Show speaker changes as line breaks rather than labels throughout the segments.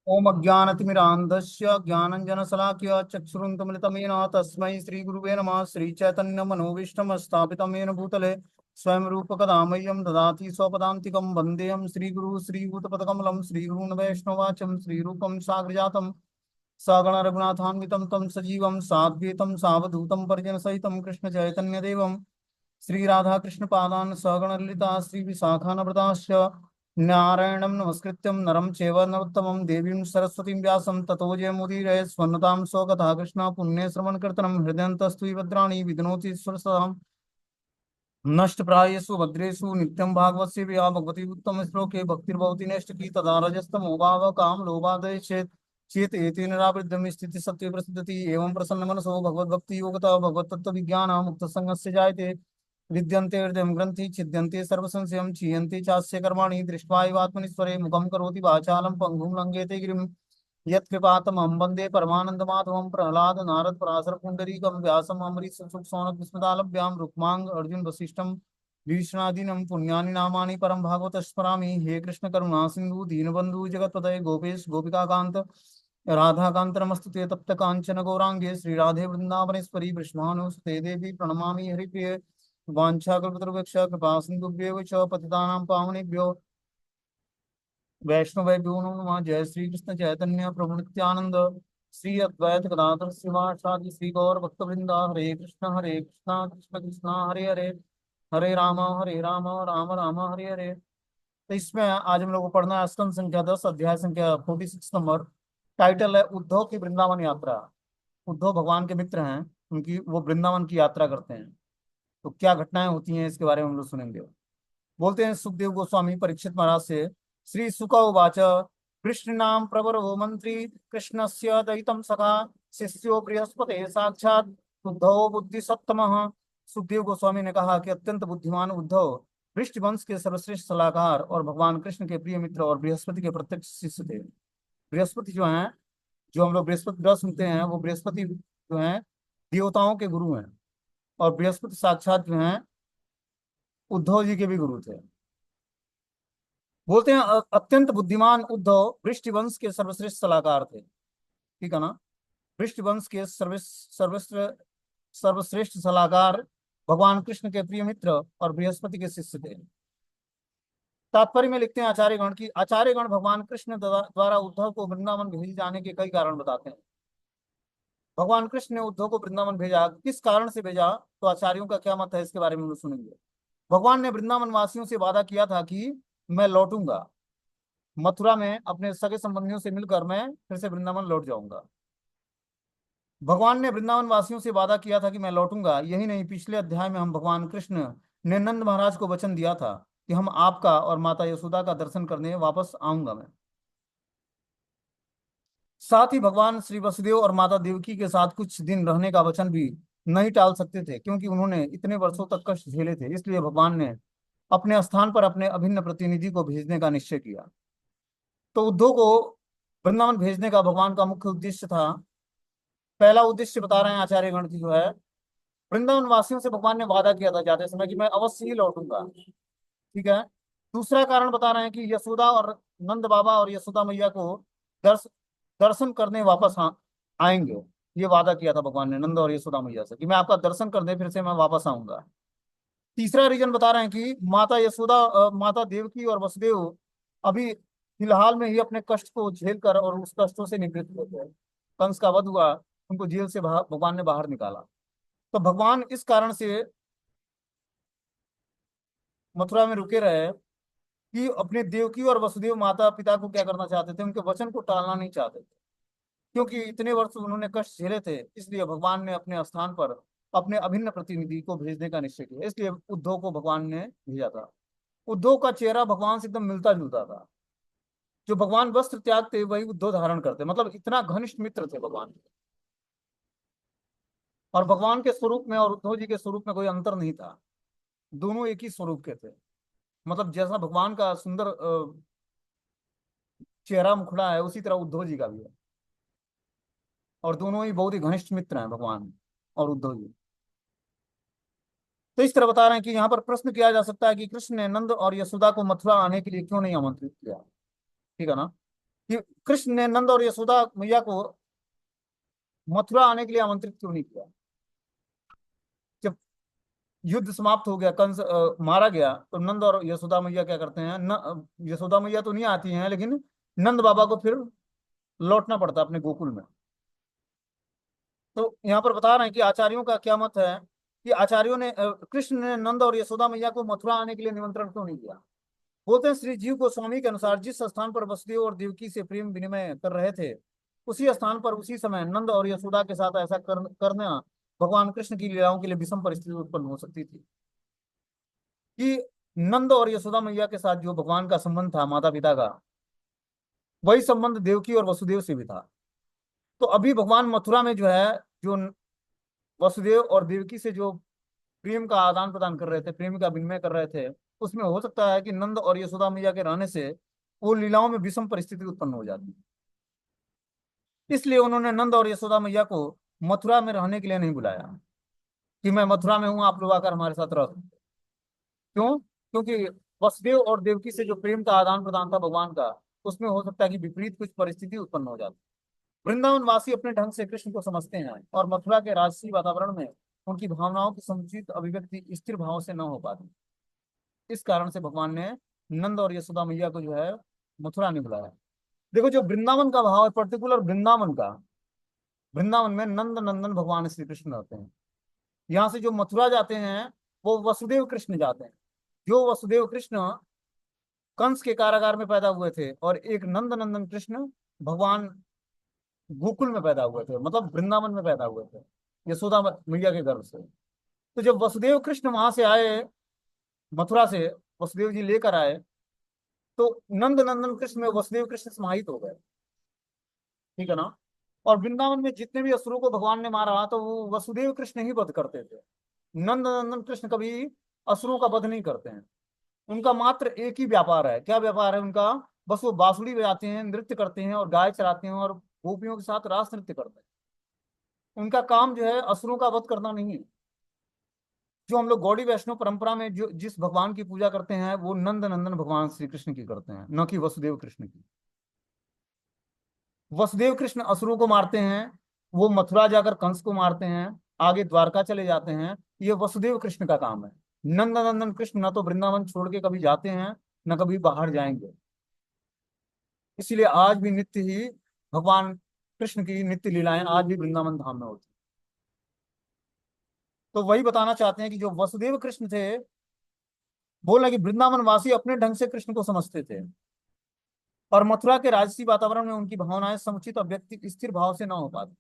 ओम अज्ञानतिमिरान्धस्य ज्ञानञ्जनशलाकया चक्षुरुन्मिलितमेन तस्मै श्रीगुरुवे नमः। श्रीचैतन्यमनोभीष्टं स्थापितं येन भूतले स्वयं रूपकदा मह्यं ददाति स्वपदान्तिकं। वन्देऽहं श्रीगुरुः श्रीभूतपदकमलं श्रीगुरून् वैष्णवाचं श्रीरूपं साग्रजातं सगण रघुनाथान्वितं तं सजीवं साद्वैतं सावधूतं परिजनसहितं कृष्णचैतन्यदेवं श्रीराधाकृष्णपादान् सगण ललिता श्रीविशाखान्विताश्च नारायणं नमस्कृत्यं नरं चैव नरोत्तमं देवीं सरस्वतीं व्यासं ततो जयमुदीरये स्वन्नतां स्वकथा कृष्णा पुण्ये श्रवणकीर्तनं हृदयन्तस्तु भद्राणि विघ्नोति स्वरसताम् नष्टप्रायेषु भद्रेषु नित्यं भागवत सेवया भगवती उत्तम श्लोके भक्तिर्भवति नैष्ट की तदा रजस्तमो भाव काम लोभादय चेत एतेन निरावृद्धम स्थिति सत्य प्रसिद्धति एवं प्रसन्न मनसो भगवत भक्ति योगता भगवत तत्व विज्ञान मुक्त संगस्य जायते विद्यन्ते हृदय ग्रंथि छिद्यन्ते सर्व संशयं क्षीयन्ते चास्य कर्माणि दृष्ट्वा एवात्मनीश्वरे मुखं करोति वाचालं पंगुं लंघयते गिरिं यत्कृपातमहं वन्दे परमानन्दमाधवं प्रह्लाद नारद पराशर पुण्डरीकं व्यासम् अम्बरीश सुख सौनक विस्मदालभ्यां रुक्मांग अर्जुन वसिष्ठं भीष्मादीनं पुण्यानि नामानि परं भागवत स्मरामि। हे कृष्ण करुणा सिंधु दीनबंधु जगत्पतये गोपेश गोपिकाकांत राधाकांत नमस्तुते तप्त कांचन गौरांगे श्री राधे वृंदावनेश्वरी वृषभानुसुते देवी प्रणमामि हरिप्रिये वाञ्छाकल्पतरुभ्यश्च कृपा सिन्धुभ्येव च पतितानां पावनेभ्यो वैष्णवेभ्यो नमो नमः। जय श्री कृष्ण चैतन्य प्रभु नित्यानंद श्री अद्वैत गदाधर श्रीवासादि श्री गौर भक्तवृंदा। हरे कृष्णा कृष्ण कृष्णा हरे हरे हरे राम राम राम हरे हरे। तो इसमें आज हम लोग को पढ़ना है स्कंद संख्या 10 अध्याय संख्या 46 नंबर। टाइटल है उद्धव की वृंदावन यात्रा। उद्धव भगवान के मित्र हैं, उनकी वो वृंदावन की यात्रा करते हैं। तो क्या घटनाएं होती हैं इसके बारे में हम लोग सुनेंगे। बोलते हैं सुखदेव गोस्वामी परीक्षित महाराज से, श्री सुक उवाच कृष्णाम प्रवरो मंत्री कृष्णस्य दयितं सखा शिष्यो बृहस्पति साक्षात उद्धव बुद्धि सत्तमः। सुखदेव गोस्वामी ने कहा कि अत्यंत बुद्धिमान उद्धव वृष्टि वंश के सर्वश्रेष्ठ सलाहकार और भगवान कृष्ण के प्रिय मित्र और बृहस्पति के प्रत्यक्ष शिष्य थे। बृहस्पति जो हैं, जो हम लोग बृहस्पति ग्रह सुनते हैं, वो बृहस्पति जो हैं देवताओं के गुरु हैं। और बृहस्पति साक्षात जो हैं उद्धव जी के भी गुरु थे। बोलते हैं अत्यंत बुद्धिमान उद्धव वृष्टिवंश के सर्वश्रेष्ठ सलाहकार थे। ठीक है ना। वृष्टिवंश के सर्वश्रेष्ठ सर्वश्रेष्ठ सलाहकार भगवान कृष्ण के प्रिय मित्र और बृहस्पति के शिष्य थे। तात्पर्य में लिखते हैं आचार्यगण की आचार्यगण भगवान कृष्ण द्वारा उद्धव को वृंदावन भेजे जाने के कई कारण बताते हैं। भगवान कृष्ण ने उद्धव को वृंदावन भेजा, किस कारण से भेजा, तो आचार्यों का क्या मत है इसके बारे में हम सुनेंगे। भगवान ने वृंदावन वासियों से वादा किया था कि मैं लौटूंगा, मथुरा में अपने सगे संबंधियों से मिलकर मैं फिर से वृंदावन लौट जाऊंगा। भगवान ने वृंदावन वासियों से वादा किया था कि मैं लौटूंगा। यही नहीं, पिछले अध्याय में हम भगवान कृष्ण ने नंद महाराज को वचन दिया था कि हम आपका और माता यशोदा का दर्शन करने वापस आऊंगा मैं। साथ ही भगवान श्री वसुदेव और माता देवकी के साथ कुछ दिन रहने का वचन भी नहीं टाल सकते थे, क्योंकि उन्होंने इतने वर्षों तक कष्ट झेले थे। इसलिए भगवान ने अपने स्थान पर अपने अभिन्न प्रतिनिधि को भेजने का निश्चय किया। तो उद्धव को वृंदावन भेजने का भगवान का मुख्य उद्देश्य था। पहला उद्देश्य बता रहे हैं आचार्यगण की, जो है वृंदावन वासियों से भगवान ने वादा किया था जाते समय कि मैं अवश्य ही लौटूंगा। ठीक है। दूसरा कारण बता रहे हैं कि यशोदा और नंद बाबा और यशोदा मैया को दर्श दर्शन करने वापस आएंगे। ये वादा किया था भगवान ने नंद और यशोदा मैया से कि मैं आपका दर्शन करने फिर से मैं वापस आऊंगा। तीसरा रीजन बता रहे हैं कि माता यशोदा माता देवकी और वसुदेव अभी फिलहाल में ही अपने कष्ट को झेल कर और उस कष्टों से निवृत्त हो गए। कंस का वध हुआ, उनको जेल से भगवान ने बाहर निकाला। तो भगवान इस कारण से मथुरा में रुके रहे कि अपने देवकी और वसुदेव माता पिता को क्या करना चाहते थे, उनके वचन को टालना नहीं चाहते थे। क्योंकि इतने वर्ष उन्होंने कष्ट झेले थे, इसलिए भगवान ने अपने स्थान पर अपने अभिन्न प्रतिनिधि को भेजने का निश्चय किया। इसलिए उद्धव को भगवान ने भेजा था। उद्धव का चेहरा भगवान से एकदम मिलता जुलता था। जो भगवान वस्त्र त्यागते वही उद्धव धारण करते, मतलब इतना घनिष्ठ मित्र थे भगवान के। और भगवान के स्वरूप में और उद्धव जी के स्वरूप में कोई अंतर नहीं था। दोनों एक ही स्वरूप के थे। मतलब जैसा भगवान का सुंदर चेहरा मुखड़ा है, उसी तरह उद्धव जी का भी है। और दोनों ही बहुत ही घनिष्ठ मित्र हैं, भगवान और उद्धव जी। तो इस तरह बता रहे हैं कि यहाँ पर प्रश्न किया जा सकता है कि कृष्ण ने नंद और यशोदा को मथुरा आने के लिए क्यों नहीं आमंत्रित किया। ठीक है ना। कि कृष्ण ने नंद और यशोदा मैया को मथुरा आने के लिए आमंत्रित क्यों नहीं किया? जब युद्ध समाप्त हो गया, कंस मारा गया, तो नंद और यशोदा मैया क्या करते हैं? यशोदा मैया तो नहीं आती हैं, लेकिन नंद बाबा को फिर लौटना पड़ता अपने गोकुल में। तो यहाँ पर बता रहे हैं कि आचार्यों का क्या मत है कि आचार्यों ने कृष्ण ने नंद और यशोदा मैया को मथुरा आने के लिए निमंत्रण क्यों नहीं दिया? बोलते हैं श्री जीव गोस्वामी के अनुसार जिस स्थान पर वसुदेव और देवकी से प्रेम विनिमय कर रहे थे, उसी स्थान पर उसी समय नंद और यशोदा के साथ ऐसा करना भगवान कृष्ण की लीलाओं के लिए विषम परिस्थिति उत्पन्न हो सकती थी। कि नंद और यशोदा मैया के साथ जो भगवान का संबंध था माता पिता का, वही संबंध देवकी और वसुदेव से भी था। तो अभी भगवान मथुरा में जो है, जो वसुदेव और देवकी से जो प्रेम का आदान प्रदान कर रहे थे, प्रेम का विनिमय कर रहे थे, उसमें हो सकता है कि नंद और यशोदा मैया के रहने से वो लीलाओं में विषम परिस्थिति उत्पन्न हो जाती। इसलिए उन्होंने नंद और यशोदा मैया को मथुरा में रहने के लिए नहीं बुलाया कि मैं मथुरा में हूं, आप लोग आकर हमारे साथ रह सकते। क्यों? क्योंकि वसुदेव और देवकी से जो प्रेम का आदान प्रदान था भगवान का, उसमें हो सकता है कि विपरीत कुछ परिस्थिति उत्पन्न हो जाती। वृंदावन वासी अपने ढंग से कृष्ण को समझते हैं और मथुरा के राजसी वातावरण में उनकी भावनाओं की समुचित अभिव्यक्ति स्थिर भाव से न हो पाती। इस कारण से भगवान ने नंद और यशोदा मैया को जो है मथुरा नहीं बुलाया। देखो, जो वृंदावन का भाव है, पर्टिकुलर वृंदावन का, वृंदावन में नंद नंदन भगवान श्री कृष्ण रहते हैं। यहाँ से जो मथुरा जाते हैं वो वसुदेव कृष्ण जाते हैं। जो वसुदेव कृष्ण कंस के कारागार में पैदा हुए थे, और एक नंद नंदन कृष्ण भगवान गोकुल में पैदा हुए थे, मतलब वृंदावन में पैदा हुए थे यशोदा मैया के गर्भ से। तो जब वसुदेव कृष्ण वहां से आए, मथुरा से वसुदेव जी लेकर आए, तो नंद नंदन कृष्ण में वसुदेव कृष्ण समाहित हो गए। ठीक है ना? और वृंदावन में जितने भी असुरों को भगवान ने मारा, तो वो वसुदेव कृष्ण ही वध करते थे। नंद नंदन कृष्ण कभी असुरों का वध नहीं करते हैं। उनका मात्र एक ही व्यापार है। क्या व्यापार है उनका? बस वो बांसुरी बजाते हैं, नृत्य करते हैं और गाय चराते हैं और गोपियों के साथ रास नृत्य करते हैं। उनका काम जो है असुरों का वध करना नहीं है। जो हम लोग गौड़ी वैष्णव परंपरा में जो जिस भगवान की पूजा करते हैं, वो नंद नंदन भगवान श्री कृष्ण की करते हैं, न कि वसुदेव कृष्ण की। वसुदेव कृष्ण असुरों को मारते हैं, वो मथुरा जाकर कंस को मारते हैं, आगे द्वारका चले जाते हैं। ये वसुदेव कृष्ण का काम है। नंद नंदन कृष्ण न तो वृंदावन छोड़ के कभी जाते हैं, न कभी बाहर जाएंगे। इसीलिए आज भी नित्य ही भगवान कृष्ण की नित्य लीलाएं आज भी वृंदावन धाम में होती। तो वही बताना चाहते हैं कि जो वसुदेव कृष्ण थे, बोला कि वृंदावन वासी अपने ढंग से कृष्ण को समझते थे, और मथुरा के राजसी वातावरण में उनकी भावनाएं समुचित अभिव्यक्ति स्थिर भाव से न हो पाती।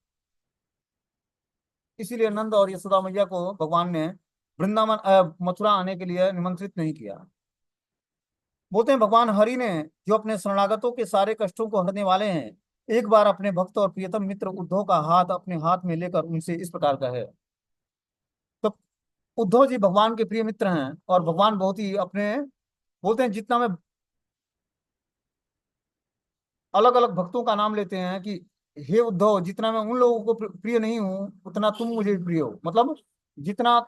इसीलिए नंद और यशोदा मैया को भगवान ने वृंदावन मथुरा आने के लिए निमंत्रित नहीं किया। बोलते हैं भगवान हरि ने, जो अपने शरणागतों के सारे कष्टों को हरने वाले हैं, एक बार अपने भक्त और प्रियतम मित्र उद्धव का हाथ अपने हाथ में लेकर उनसे इस प्रकार कहे। तो उद्धव जी भगवान के प्रिय मित्र हैं, और भगवान बहुत ही अपने, बोलते हैं जितना मैं अलग अलग भक्तों का नाम लेते हैं कि हे उद्धव, जितना मैं उन लोगों को प्रिय नहीं हूं, उतना तुम मुझे प्रिय हो। मतलब जितना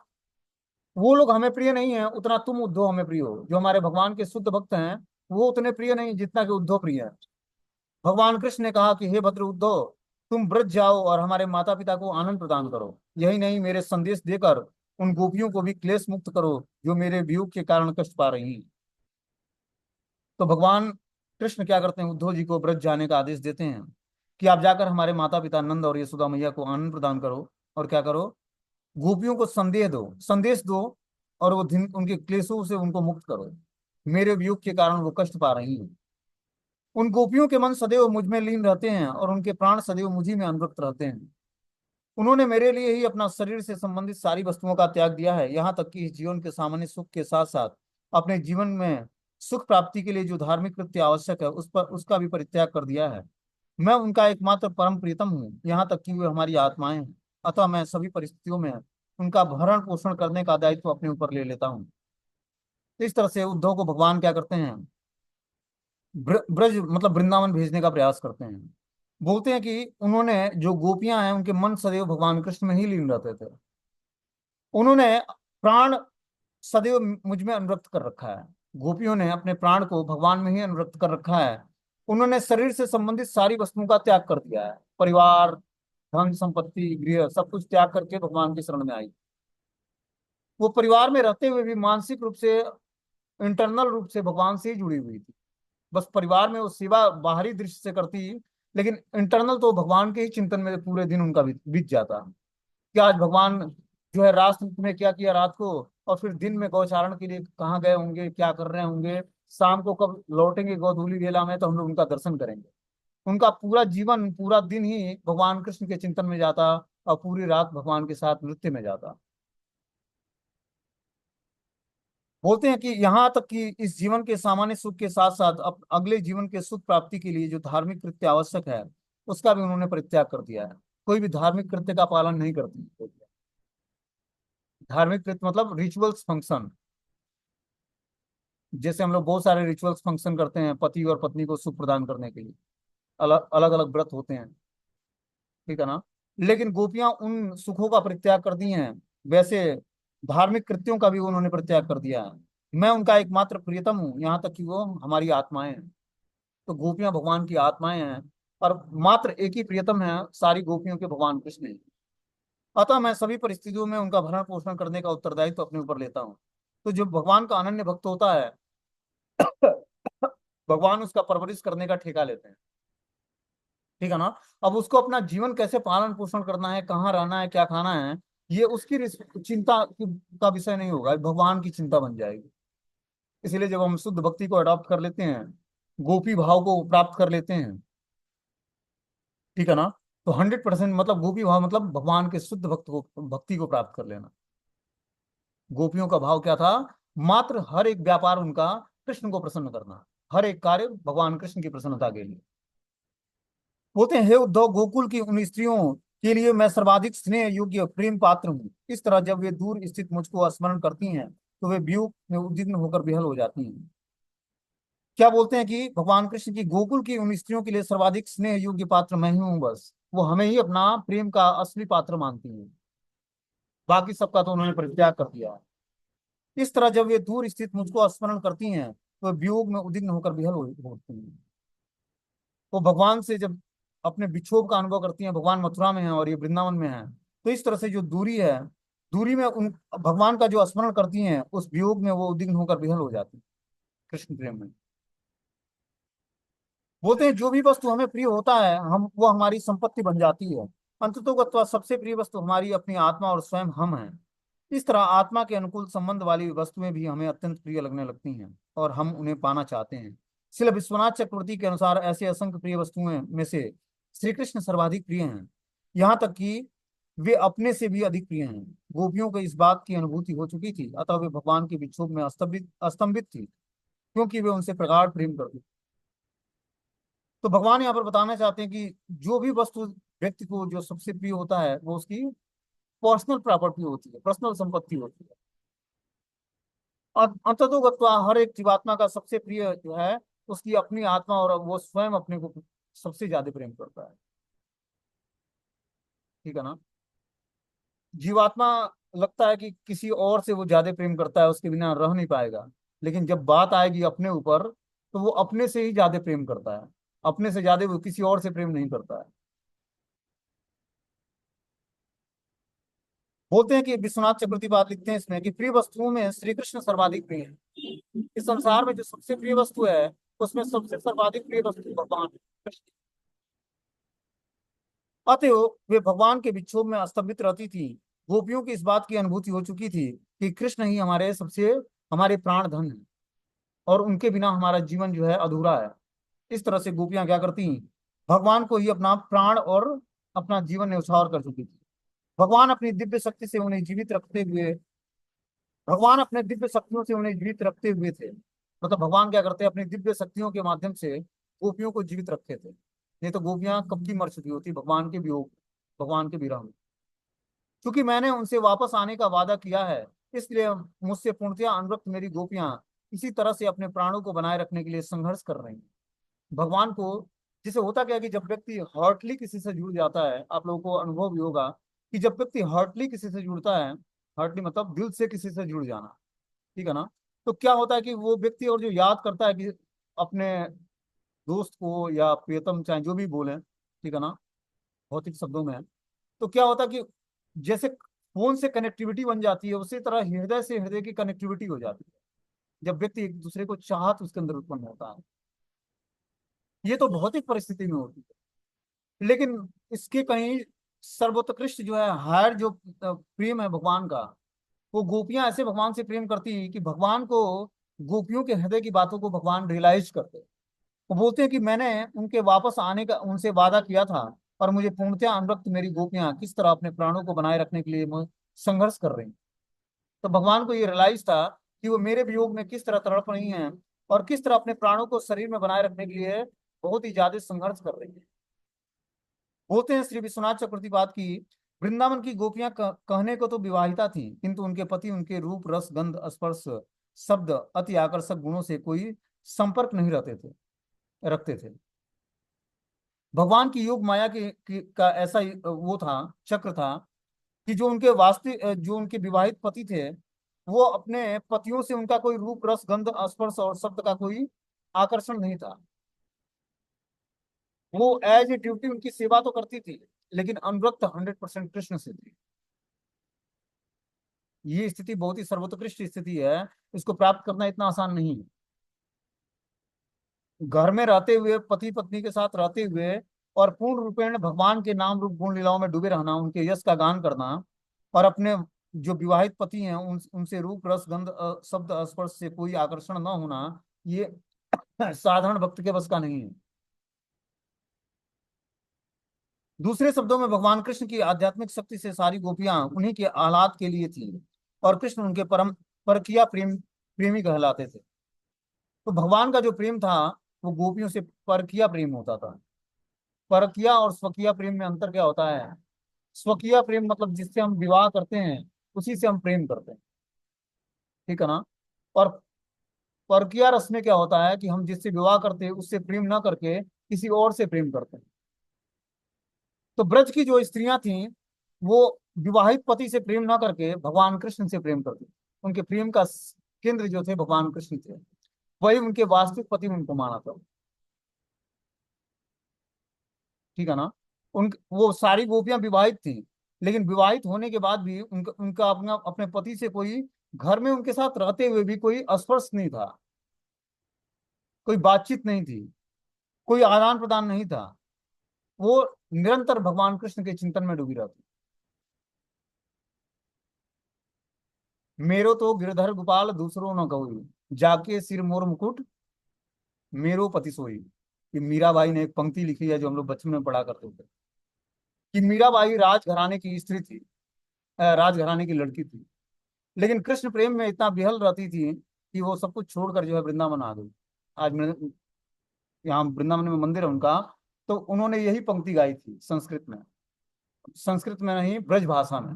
वो लोग हमें प्रिय नहीं है, उतना तुम उद्धव हमें प्रिय हो। जो हमारे भगवान के शुद्ध भक्त हैं, वो उतने प्रिय नहीं जितना कि उद्धव प्रिय है। भगवान कृष्ण ने कहा कि हे भद्र उद्धव, तुम ब्रज जाओ और हमारे माता पिता को आनंद प्रदान करो। यही नहीं, मेरे संदेश देकर उन गोपियों को भी क्लेश मुक्त करो जो मेरे वियोग के कारण कष्ट पा रही हैं। तो भगवान कृष्ण क्या करते हैं? उद्धव जी को ब्रज जाने का आदेश देते हैं कि आप जाकर हमारे माता पिता नंद और यशोदा मैया को आनंद प्रदान करो, और क्या करो? गोपियों को संदेश दो, और वो दिन उनके क्लेशों से उनको मुक्त करो। मेरे वियोग के कारण वो कष्ट पा रही हैं। उन गोपियों के मन सदैव मुझ में लीन रहते हैं, और उनके प्राण सदैव मुझी में अनुरक्त रहते हैं। उन्होंने मेरे लिए ही अपना शरीर से संबंधित सारी वस्तुओं का त्याग दिया है, यहाँ तक कि इस जीवन के सामान्य सुख के साथ साथ अपने जीवन में सुख प्राप्ति के लिए जो धार्मिक कृत्य आवश्यक है, उस पर उसका भी परित्याग कर दिया है। मैं उनका एकमात्र परम प्रीतम हूँ, यहाँ तक कि वे हमारी आत्माएं हैं। अतः मैं सभी परिस्थितियों में उनका भरण पोषण करने का दायित्व अपने ऊपर ले लेता हूँ। इस तरह से उद्धव को भगवान क्या करते हैं? ब्रज मतलब वृंदावन भेजने का प्रयास करते हैं। बोलते हैं कि उन्होंने, जो गोपियां हैं, उनके मन सदैव भगवान कृष्ण में ही लीन रहते थे। उन्होंने प्राण सदैव मुझ में अनुरक्त कर रखा है। गोपियों ने अपने प्राण को भगवान में ही अनुरक्त कर रखा है। उन्होंने शरीर से संबंधित सारी वस्तुओं का त्याग कर दिया है। परिवार, धन संपत्ति, गृह, सब कुछ त्याग करके भगवान की शरण में आई। वो परिवार में रहते हुए भी मानसिक रूप से, इंटरनल रूप से भगवान से ही जुड़ी हुई थी। बस परिवार में वो सेवा बाहरी दृश्य से करती, लेकिन इंटरनल तो भगवान के ही चिंतन में पूरे दिन उनका बीत जाता। कि आज भगवान जो है रात में क्या किया रात को, और फिर दिन में गौचारण के लिए कहाँ गए होंगे, क्या कर रहे होंगे, शाम को कब लौटेंगे गोधूलि वेला में तो हम लोग उनका दर्शन करेंगे। उनका पूरा जीवन, पूरा दिन ही भगवान कृष्ण के चिंतन में जाता, और पूरी रात भगवान के साथ नृत्य में जाता। बोलते हैं कि यहाँ तक कि इस जीवन के सामान्य सुख के साथ साथ अगले जीवन के सुख प्राप्ति के लिए जो धार्मिक कृत्य आवश्यक है, उसका भी उन्होंने परित्याग कर दिया है। कोई भी धार्मिक कृत्य का पालन नहीं करती। धार्मिक कृत्य मतलब रिचुअल्स फंक्शन। जैसे हम लोग बहुत सारे रिचुअल्स फंक्शन करते हैं पति और पत्नी को सुख प्रदान करने के लिए, अलग अलग अलग व्रत होते हैं, ठीक है ना। लेकिन गोपियां उन सुखों का परित्याग कर दी हैं, वैसे धार्मिक कृत्यों का भी उन्होंने परित्याग कर दिया है। मैं उनका एकमात्र प्रियतम हूँ, यहाँ तक कि वो हमारी आत्माएं हैं। तो गोपियां भगवान की आत्माएं हैं, और मात्र एक ही प्रियतम है सारी गोपियों के, भगवान कृष्ण ही। अतः मैं सभी परिस्थितियों में उनका भरण पोषण करने का उत्तरदायित्व अपने ऊपर लेता हूँ। तो जो भगवान का अनन्य भक्त होता है, भगवान उसका परवरिश करने का ठेका लेते हैं, ठीक है ना। अब उसको अपना जीवन कैसे पालन पोषण करना है, कहाँ रहना है, क्या खाना है, ये उसकी चिंता का विषय नहीं होगा, भगवान की चिंता बन जाएगी। इसलिए जब हम शुद्ध भक्ति को अडॉप्ट कर लेते हैं, गोपी भाव को प्राप्त कर लेते हैं, ठीक है ना, तो 100% मतलब गोपी भाव मतलब भगवान के शुद्ध भक्त को, भक्ति को प्राप्त कर लेना। गोपियों का भाव क्या था? मात्र हर एक व्यापार उनका कृष्ण को प्रसन्न करना, हर एक कार्य भगवान कृष्ण की प्रसन्नता के लिए। बोलते हैं, हे उद्धव, गोकुल की उन स्त्रियों के लिए मैं सर्वाधिक स्नेह योग्य प्रेम पात्र हूँ। इस तरह जब वे दूर स्थित मुझको स्मरण करती हैं, तो वे वियोग में उद्विग्न होकर विहल हो जाती हैं। क्या बोलते हैं कि भगवान कृष्ण की गोकुल की उन स्त्रियों के लिए सर्वाधिक स्नेह योग्य पात्र मैं ही हूँ, बस वो हमें ही अपना प्रेम का असली पात्र मानती हैं। बाकी सबका तो उन्होंने परित्याग कर दिया। इस तरह जब वे दूर स्थित मुझको स्मरण करती हैं, तो वे वियोग में उद्विग्न होकर विहल होती हैं। वो भगवान से जब अपने विक्षोभ का अनुभव करती हैं, भगवान मथुरा में है और ये वृंदावन में है, तो इस तरह से जो दूरी है, दूरी में उन भगवान का जो स्मरण करती हैं, उस वियोग में वो उद्विग्न होकर विहल हो जाती है कृष्ण प्रेम में। बोलते हैं जो भी वस्तु हमें प्रिय होता है, हम वो हमारी संपत्ति बन जाती है। अंततोगत्वा सबसे प्रिय वस्तु हमारी अपनी आत्मा और स्वयं हम हैं। इस तरह आत्मा के अनुकूल संबंध वाली वस्तुएं भी हमें अत्यंत प्रिय लगने लगती हैं, और हम उन्हें पाना चाहते हैं। श्रील विश्वनाथ चक्रवर्ती के अनुसार ऐसे असंख्य प्रिय वस्तुएं में से श्री कृष्ण सर्वाधिक प्रिय हैं, यहाँ तक कि वे अपने से भी अधिक प्रिय हैं। गोपियों को इस बात की अनुभूति हो चुकी थी, अतः वे भगवान के विक्षोभ में अस्तंभित थी, क्योंकि वे उनसे प्रगाढ़ प्रेम करती। तो भगवान यहाँ पर बताना चाहते हैं कि जो भी वस्तु व्यक्ति को जो सबसे प्रिय होता है, वो उसकी पर्सनल प्रॉपर्टी होती है, पर्सनल संपत्ति होती है। और अंततोगत्वा हर एक जीवात्मा का सबसे प्रिय जो है, उसकी अपनी आत्मा, और वो स्वयं अपने को सबसे ज्यादा प्रेम करता है, ठीक है ना। जीवात्मा लगता है कि किसी और से वो ज्यादा प्रेम करता है, उसके बिना रह नहीं पाएगा, लेकिन जब बात आएगी अपने ऊपर, तो वो अपने से ही ज्यादा प्रेम करता है, अपने से ज्यादा वो किसी और से प्रेम नहीं करता है। बोलते हैं कि विश्वनाथ चक्रवर्ती बात लिखते हैं इसमें कि प्रिय वस्तुओं में श्री कृष्ण सर्वाधिक प्रिय है। इस संसार में जो सबसे प्रिय वस्तु है, उसमें सबसे सर्वाधिक प्रिय वस्तु भगवान है। अतएव वे भगवान के विक्षोभ में स्तंभित रहती थी। गोपियों की इस बात की अनुभूति हो चुकी थी कि कृष्ण ही हमारे प्राण धन है, और उनके बिना हमारा जीवन जो है अधूरा है। इस तरह से गोपियां क्या करती, भगवान को ही अपना प्राण और अपना जीवन न्यौछावर कर चुकी थी। भगवान अपनी दिव्य शक्ति से उन्हें जीवित रखते हुए भगवान अपने दिव्य शक्तियों से उन्हें जीवित रखते हुए थे। मतलब भगवान क्या करते हैं, अपनी दिव्य शक्तियों के माध्यम से गोपियों को जीवित रखते थे, नहीं तो गोपियां कब की मर चुकी होती भगवान के वियोग, भगवान के विरह में। क्योंकि मैंने उनसे वापस आने का वादा किया है, इसलिए मुझसे पूर्णतया अनुरक्त मेरी गोपियां इसी तरह से अपने प्राणों को बनाए रखने के लिए संघर्ष कर रही हैं। भगवान को, जिसे होता क्या है कि जब व्यक्ति हर्टली किसी से जुड़ जाता है, आप लोगों को अनुभव भी होगा कि जब व्यक्ति हर्टली किसी से जुड़ता है, हर्टली मतलब दिल से किसी से जुड़ जाना, ठीक है ना, तो क्या होता है कि वो व्यक्ति और जो याद करता है कि अपने दोस्त को या प्रियतम, चाहे जो भी बोले, ठीक है ना, भौतिक शब्दों में, तो क्या होता कि जैसे फोन से कनेक्टिविटी बन जाती है, उसी तरह हृदय से हृदय की कनेक्टिविटी हो जाती है जब व्यक्ति एक दूसरे को चाहत उसके अंदर उत्पन्न होता है। ये तो भौतिक परिस्थिति में होती है, लेकिन इसके कहीं सर्वोत्कृष्ट जो है, हायर जो प्रेम है भगवान का, वो गोपियां ऐसे भगवान से प्रेम करती है कि भगवान को, गोपियों के हृदय की बातों को भगवान रियलाइज करते हैं। वो बोलते हैं कि मैंने उनके वापस आने का उनसे वादा किया था, और मुझे पूर्णतया अनुरक्त मेरी गोपियां किस तरह अपने प्राणों को बनाए रखने के लिए संघर्ष कर रही हैं। तो भगवान को ये रियलाइज था कि वो मेरे वियोग में किस तरह तड़प रही हैं, और किस तरह अपने प्राणों को शरीर में बनाए रखने के लिए बहुत ही ज्यादा संघर्ष कर रही है। बोलते हैं श्री विश्वनाथ चक्रवर्ती बात की, वृंदावन की गोपियां कहने को तो विवाहिता थी, किंतु उनके पति उनके रूप रस गंध स्पर्श शब्द अति आकर्षक गुणों से कोई संपर्क नहीं रखते थे। भगवान की योग माया का ऐसा वो था, चक्र था, कि जो उनके वास्तविक जो उनके विवाहित पति थे, वो अपने पतियों से उनका कोई रूप रस गंध स्पर्श और शब्द का कोई आकर्षण नहीं था। वो एज ए ड्यूटी उनकी सेवा तो करती थी, लेकिन अनुरक्त 100% कृष्ण से थी। ये स्थिति बहुत ही सर्वोत्कृष्ट स्थिति है, इसको प्राप्त करना इतना आसान नहीं है। घर में रहते हुए, पति पत्नी के साथ रहते हुए, और पूर्ण रूपेण भगवान के नाम रूप गुण लीलाओं में डूबे रहना, उनके यश का गान करना, और अपने जो विवाहित पति हैं उनसे रूप रस गंध शब्द स्पर्श से कोई आकर्षण न होना, ये साधारण भक्त के बस का नहीं है। दूसरे शब्दों में भगवान कृष्ण की आध्यात्मिक शक्ति से सारी गोपियां उन्हीं के आह्लाद के लिए थी, और कृष्ण उनके परम परकिया प्रेमी कहलाते थे। तो भगवान का जो प्रेम था, वो गोपियों से परकिया प्रेम होता था। परकिया और स्वकीय प्रेम में अंतर क्या होता है? स्वकीय प्रेम मतलब जिससे हम विवाह करते हैं, उसी से हम प्रेम करते हैं, ठीक है ना। और परकिया रस में क्या होता है कि हम जिससे विवाह करते हैं उससे प्रेम ना करके किसी और से प्रेम करते हैं। तो ब्रज की जो स्त्रियां थीं, वो विवाहित पति से प्रेम ना करके भगवान कृष्ण से प्रेम करती। उनके प्रेम का केंद्र जो थे भगवान कृष्ण थे, वही उनके वास्तविक पति उनको माना था, ठीक है ना। उन वो सारी गोपियां विवाहित थी, लेकिन विवाहित होने के बाद भी उनका उनका अपना अपने पति से कोई, घर में उनके साथ रहते हुए भी कोई स्पर्श नहीं था, कोई बातचीत नहीं थी, कोई आदान प्रदान नहीं था। वो निरंतर भगवान कृष्ण के चिंतन में डूबी रहती। मेरो तो गिरधर गोपाल दूसरो न कोई, जाके सिर मोर मुकुट मेरो पति सोई। ये मीराबाई ने एक पंक्ति लिखी है जो हम लोग बचपन में पढ़ा करते थे, कि मीराबाई राजघराने की स्त्री थी, राजघराने की लड़की थी, लेकिन कृष्ण प्रेम में इतना बिहल रहती थी कि वो सब कुछ छोड़कर जो है वृंदावन आ गई। आज मैं यहाँ वृंदावन में मंदिर है उनका, तो उन्होंने यही पंक्ति गाई थी संस्कृत में, संस्कृत में नहीं ब्रज भाषा में,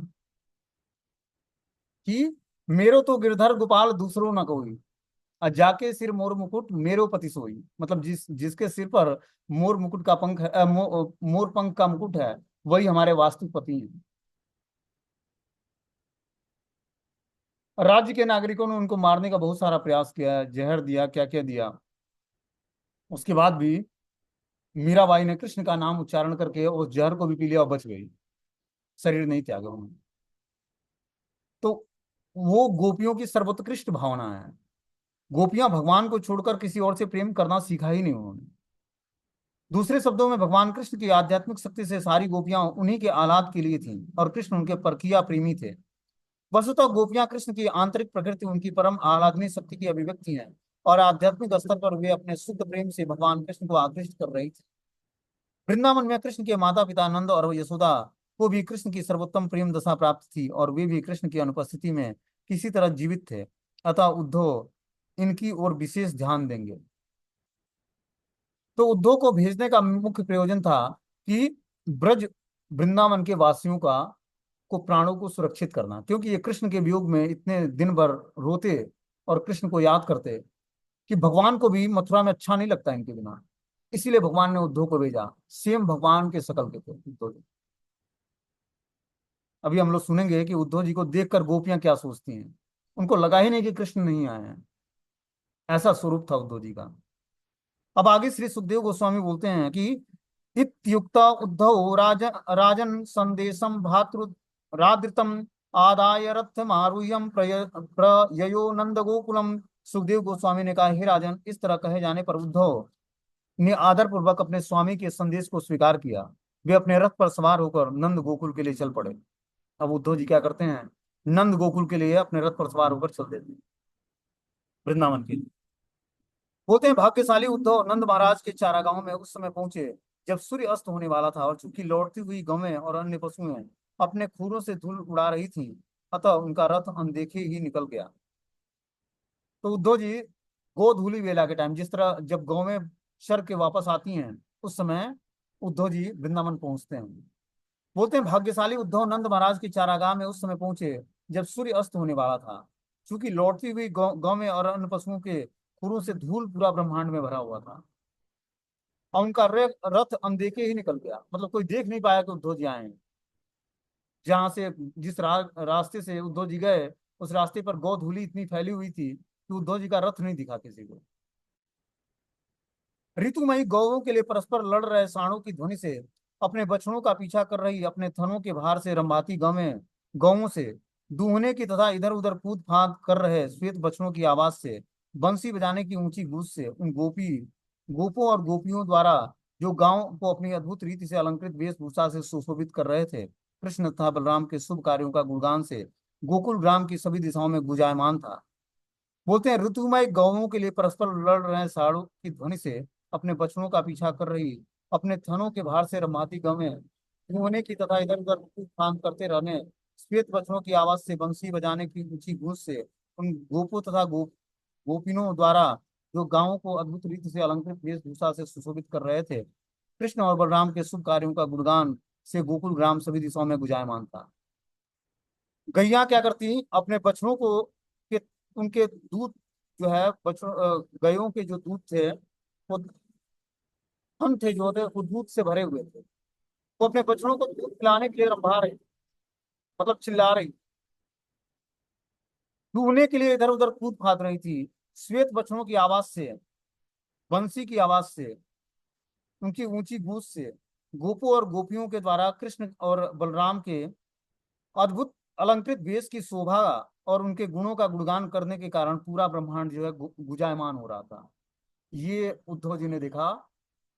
कि मेरो तो गिरधर गोपाल दूसरो न कोई, और जाके सिर मोर मुकुट मेरो पति सोई। मतलब जिसके सिर पर मोर मुकुट का पंख है, मोर पंख का मुकुट है, वही हमारे वास्तविक पति हैं। राज्य के नागरिकों ने उनको मारने का बहुत सारा प्रयास किया है, जहर दिया, क्या क्या दिया, उसके बाद भी मीराबाई ने कृष्ण का नाम उच्चारण करके उस जहर को भी पी लिया और बच गई, शरीर नहीं त्यागा उन्होंने। तो वो गोपियों की सर्वोत्कृष्ट भावना है। गोपियां भगवान को छोड़कर किसी और से प्रेम करना सीखा ही नहीं उन्होंने। दूसरे शब्दों में भगवान कृष्ण की आध्यात्मिक शक्ति से सारी गोपियां उन्हीं के आह्लाद के लिए थीं, और कृष्ण उनके परकिया प्रेमी थे। वस्तुतः गोपियां कृष्ण की आंतरिक प्रकृति उनकी परम आह्लादनी शक्ति की अभिव्यक्ति है, और आध्यात्मिक स्तर पर वे अपने शुद्ध प्रेम से भगवान कृष्ण को आकृष्ट कर रही थी। वृंदावन में कृष्ण के माता पिता नंद और यशोदा को भी कृष्ण की सर्वोत्तम प्रेम दशा प्राप्त थी, और वे भी कृष्ण की अनुपस्थिति में किसी तरह जीवित थे। अतः उद्धव इनकी ओर विशेष ध्यान देंगे। तो उद्धव को भेजने का मुख्य प्रयोजन था कि ब्रज वृंदावन के वासियों का को प्राणों को सुरक्षित करना, क्योंकि ये कृष्ण के वियोग में इतने दिन भर रोते और कृष्ण को याद करते, कि भगवान को भी मथुरा में अच्छा नहीं लगता इनके बिना। इसीलिए भगवान ने उद्धव को भेजा। सेम भगवान के शकल के थे उद्धव जी। अभी हम लोग सुनेंगे कि उद्धव जी को देखकर गोपियां क्या सोचती हैं। उनको लगा ही नहीं कि कृष्ण नहीं आए हैं, ऐसा स्वरूप था उद्धव जी का। अब आगे श्री सुखदेव गोस्वामी बोलते हैं कि इत्युक्त उद्धव राजन राजन संदेशम भातृरादृतम आदाय रथमारुह्यम प्रययो नंद गोकुलम। सुखदेव गोस्वामी ने कहा, हे राजन, इस तरह कहे जाने पर उद्धव ने आदर पूर्वक अपने स्वामी के संदेश को स्वीकार किया। वे अपने रथ पर सवार होकर नंद गोकुल के लिए चल पड़े। अब उद्धव जी क्या करते हैं, नंद गोकुल के लिए अपने रथ पर सवार होकर चल देते हैं वृंदावन के लिए। बोलते हैं, भाग्यशाली उद्धव नंद महाराज के चारागाहों में उस समय पहुंचे जब सूर्य अस्त होने वाला था, और चूंकि लौटती हुई गौएं और अन्य पशुएं अपने खुरों से धूल उड़ा रही थीं, अतः उनका रथ अनदेखे ही निकल गया। तो उद्धव जी गोधूली वेला के टाइम, जिस तरह जब गौएं चर के वापस आती हैं, उस समय उद्धव जी वृंदावन पहुंचते हैं। बोलते हैं, भाग्यशाली उद्धव नंद महाराज के चारागाह में उस समय पहुंचे जब सूर्य अस्त होने वाला था, क्योंकि लौटती हुई गौएं और अन्य पशुओं के खुरों से धूल पूरा ब्रह्मांड में भरा हुआ था, और उनका रथ अनदेखे ही निकल गया। मतलब कोई देख नहीं पाया कि उद्धव जी आए हैं। जहां से जिस रास्ते से उद्धव जी गए, उस रास्ते पर गौ धूली इतनी फैली हुई थी कि उद्धव जी का रथ नहीं दिखा किसी को। ऋतुमयी गौओं के लिए परस्पर लड़ रहे सांडों की ध्वनि से, अपने बछड़ों का पीछा कर रही अपने थनों के भार से रंभाती गौएं गौओं से दूहने की तथा इधर उधर कूद फांद कर रहे श्वेत बछड़ों की आवाज से, बंसी बजाने की ऊंची गूंज से, उन गोपों और गोपियों द्वारा जो गांव को अपनी अद्भुत रीति से अलंकृत वेशभूषा से सुशोभित कर रहे थे, कृष्ण तथा बलराम के शुभ कार्यों का गुणगान से गोकुल ग्राम की सभी दिशाओं में गुंजायमान था। बोलते हैं, ऋतुमय गौओं के लिए परस्पर लड़ रहे साड़ों की ध्वनि से, अपने बछड़ों का पीछा कर रही अपने थनों के भार से रमाती गौएं होने की तथा इधर उधर काम करते रहने श्वेत बछड़ों की आवाज से, बंसी बजाने की ऊंची गूंज से, उन गोपों तथा गोपिनों द्वारा जो गांवों को अद्भुत रीति से अलंकृत वेशभूषा से सुशोभित कर रहे थे, कृष्ण और बलराम के शुभ कार्यों का गुणगान से गोकुल ग्राम सभी दिशाओं में गुंजायमान था। गैया क्या करती, अपने बछड़ों को के उनके दूध जो है गायों के जो दूध थे, वो थन थे जो थे वो दूध से भरे हुए थे। वो अपने बछड़ों को दूध पिलाने के लिए रंभा रही, मतलब चिल्ला रही, दूहने के लिए इधर उधर कूद फाद रही थी श्वेत बछड़ों की आवाज से, बंसी की आवाज से, उनकी ऊंची गूंज से, गोपों और गोपियों के द्वारा कृष्ण और बलराम के अद्भुत अलंकृत वेश की शोभा और उनके गुणों का गुणगान करने के कारण पूरा ब्रह्मांड जो है गुजायमान हो रहा था। ये उद्धव जी ने देखा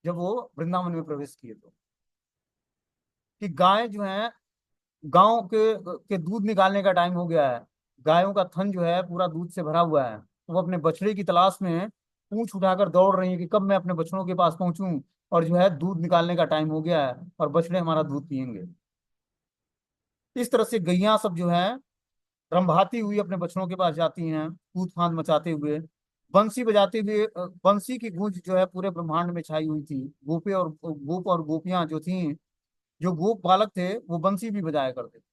जब वो वृंदावन में प्रवेश किए तो, कि गाय जो है, गांव के दूध निकालने का टाइम हो गया है, गायों का थन जो है पूरा दूध से भरा हुआ है, तो वो अपने बछड़े की तलाश में पूंछ उठाकर दौड़ रही है कि कब मैं अपने बछड़ों के पास पहुंचूं, और जो है दूध निकालने का टाइम हो गया है और बछड़े हमारा दूध पियेंगे। इस तरह से गैया सब जो है रंभाती हुई अपने बछड़ों के पास जाती हैं, कूद फांद मचाते हुए, बंसी बजाते हुए। बंसी की गूंज जो है पूरे ब्रह्मांड में छाई हुई थी। गोप और गोपियां जो थीं, जो गोप बालक थे, वो बंसी भी बजाया करते थे।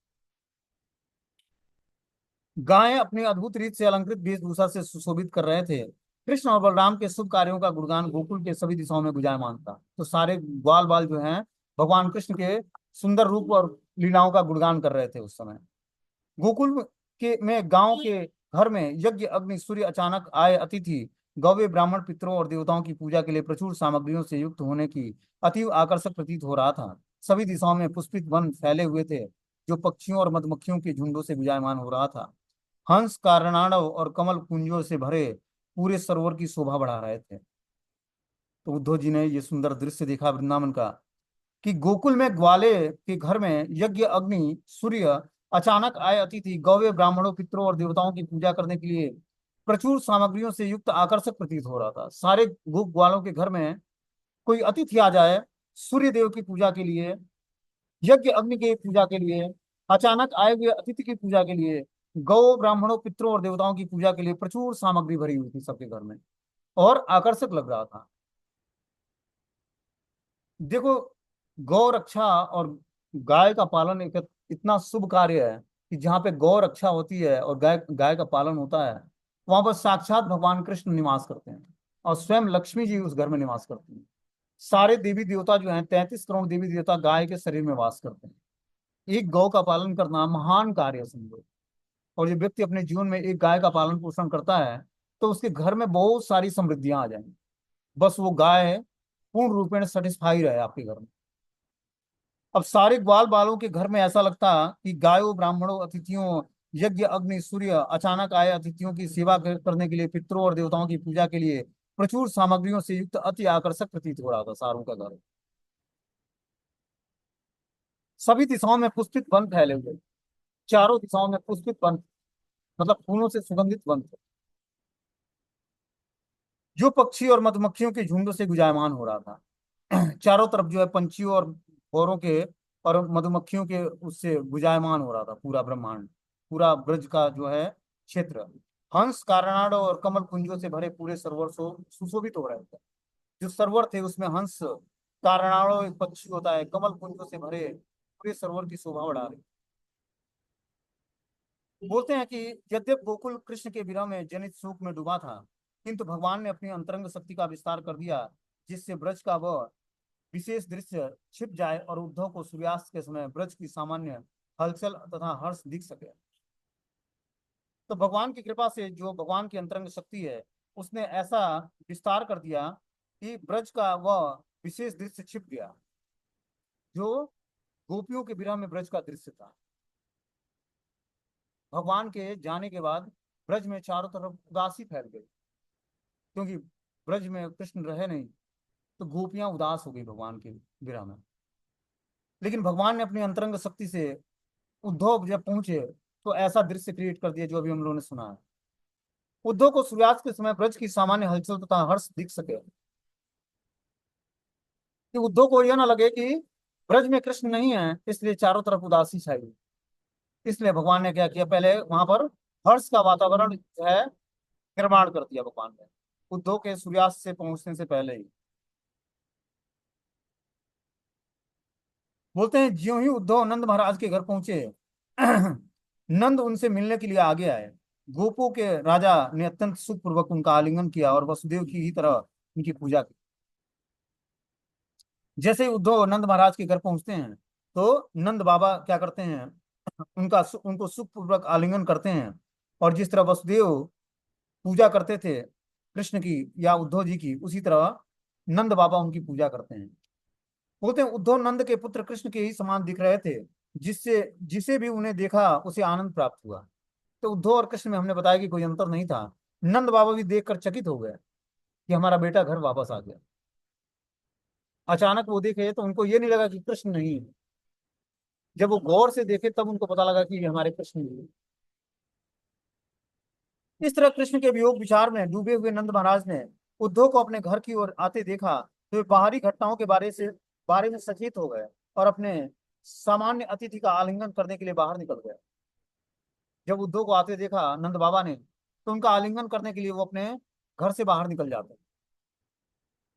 गायें अपनी अद्भुत रीत से अलंकृत वेशभूषा से सुशोभित कर रहे थे। कृष्ण और बलराम के शुभ कार्यों का गुणगान गोकुल के सभी दिशाओं में गुंजायमान था। तो सारे ग्वाल बाल जो हैं भगवान कृष्ण के सुंदर रूप और लीलाओं का गुणगान कर रहे थे उस समय। गोकुल के में गांव के घर में यज्ञ अग्नि सूर्य अचानक आए अतिथि गौवे ब्राह्मण पितरों और देवताओं की पूजा के लिए प्रचुर सामग्रियों से युक्त होने की अतीव आकर्षक प्रतीत हो रहा था। सभी दिशाओं में पुष्पित वन फैले हुए थे, जो पक्षियों और मधुमक्खियों के झुंडों से गुंजायमान हो रहा था। हंस कारणाड़व और कमल कुंजों से भरे पूरे सरोवर की शोभा बढ़ा रहे थे। तो उद्धव जी ने ये सुंदर दृश्य देखा वृंदावन का, कि गोकुल में ग्वाले के घर में यज्ञ अग्नि सूर्य अचानक आए अतिथि गौवे ब्राह्मणों पितरों और देवताओं की पूजा करने के लिए प्रचुर सामग्रियों से युक्त आकर्षक प्रतीत हो रहा था। सारे गोप ग्वालों के घर में कोई अतिथि आ जाए सूर्य देव की पूजा के लिए, यज्ञ अग्नि की पूजा के लिए, अचानक आए हुए अतिथि की पूजा के लिए, गौ ब्राह्मणों पितरों और देवताओं की पूजा के लिए प्रचुर सामग्री भरी हुई थी सबके घर में, और आकर्षक लग रहा था। देखो, गौ रक्षा और गाय का पालन एक इतना शुभ कार्य है कि जहाँ पे गौ रक्षा होती है और गाय गाय का पालन होता है, वहां पर साक्षात भगवान कृष्ण निवास करते हैं, और स्वयं लक्ष्मी जी उस घर में निवास करती हैं। सारे देवी देवता जो हैं, 33 करोड़ देवी देवता गाय के शरीर में वास करते हैं। एक गौ का पालन करना महान कार्य है समझो। और जो व्यक्ति अपने जीवन में एक गाय का पालन पोषण करता है, तो उसके घर में बहुत सारी समृद्धियां आ जाएंगी। बस वो गाय पूर्ण रूपेण सेटिस्फाई रहे आपके घर में। अब सारे ग्वाल बालों के घर में ऐसा लगता कि गायों, ब्राह्मणों, अतिथियों, यज्ञ, अग्नि, सूर्य अचानक आए अतिथियों की सेवा करने के लिए, पितरों और देवताओं की पूजा के लिए प्रचुर सामग्रियों से युक्त अति आकर्षक प्रतीत हो रहा था सारों का घर। सभी दिशाओं में पुष्पित वन फैले हुए, चारों दिशाओं में पुष्पित वन, मतलब फूलों से सुगंधित वन थे, जो पक्षी और मधुमक्खियों के झुंड से गुंजायमान हो रहा था। चारों तरफ जो है पंछियों और भौरों के और मधुमक्खियों के उससे गुंजायमान हो रहा था पूरा ब्रह्मांड, पूरा ब्रज का जो है क्षेत्र। हंस, कारनाड़ और कमल कुंजों से भरे पूरे सरोवर सुशोभित हो रहे थे। जो सरोवर थे उसमें हंस, कारनाड़ो एक पक्षी होता है, कमल कुंजों से भरे पूरे सरोवर की शोभा बढ़ा रहे। बोलते हैं कि यद्यप गोकुल कृष्ण के विरह में जनित शोक में डूबा था, किंतु भगवान ने अपनी अंतरंग शक्ति का विस्तार कर दिया, जिससे ब्रज का वह विशेष दृश्य छिप जाए और उद्धव को सूर्यास्त के समय ब्रज की सामान्य हलचल तथा हर्ष दिख सके। तो भगवान की कृपा से, जो भगवान की अंतरंग शक्ति है, उसने ऐसा विस्तार कर दिया कि ब्रज का वह विशेष दृश्य छिप गया, जो गोपियों के विरह में ब्रज का दृश्य था। भगवान के जाने के बाद ब्रज में चारों तरफ उदासी फैल गई, क्योंकि ब्रज में कृष्ण रहे नहीं, तो गोपियां उदास हो गई भगवान के विरह में। लेकिन भगवान ने अपनी अंतरंग शक्ति से उद्धव जब पहुंचे तो ऐसा दृश्य क्रिएट कर दिया जो अभी हम लोगों ने सुना है। उद्धव को सूर्यास्त के समय ब्रज की सामान्य हलचल तथा हर्ष दिख सके, कि उद्धव को यह ना लगे कि ब्रज में कृष्ण नहीं है, इसलिए चारों तरफ उदासी छाई हुई। इसलिए भगवान ने क्या किया, पहले वहां पर हर्ष का वातावरण जो है निर्माण कर दिया भगवान ने, उद्धव के सूर्यास्त से पहुंचने से पहले ही। बोलते हैं ज्यों ही उद्धव नंद महाराज के घर पहुंचे, नंद उनसे मिलने के लिए आगे आए। गोपों के राजा ने अत्यंत सुखपूर्वक उनका आलिंगन किया और वसुदेव की ही तरह उनकी पूजा की। जैसे ही उद्धव नंद महाराज के घर पहुंचते हैं, तो नंद बाबा क्या करते हैं, उनको सुखपूर्वक आलिंगन करते हैं। और जिस तरह वसुदेव पूजा करते थे कृष्ण की या उद्धव जी की, उसी तरह नंद बाबा उनकी पूजा करते हैं। बोलते हैं उद्धव नंद के पुत्र कृष्ण के ही समान दिख रहे थे, जिससे जिसे भी उन्हें देखा उसे आनंद प्राप्त हुआ। तो उद्धव और कृष्ण में हमने बताया कि कोई अंतर नहीं था। नंद बाबा भी देखकर चकित हो गए कि हमारा बेटा घर वापस आ गया। अचानक वो देखे तो उनको ये नहीं लगा कि कृष्ण नहीं है। जब वो गौर से देखे तब उनको पता लगा कि ये हमारे कृष्ण नहीं है। इस तरह कृष्ण के वियोग विचार में डूबे हुए नंद महाराज ने उद्धव को अपने घर की ओर आते देखा, तो वे बाहरी घटनाओं के बारे में सचेत हो गए और अपने सामान्य अतिथि का आलिंगन करने के लिए बाहर निकल गए। जब उद्धव को आते देखा नंद बाबा ने, तो उनका आलिंगन करने के लिए वो अपने घर से बाहर निकल जाते।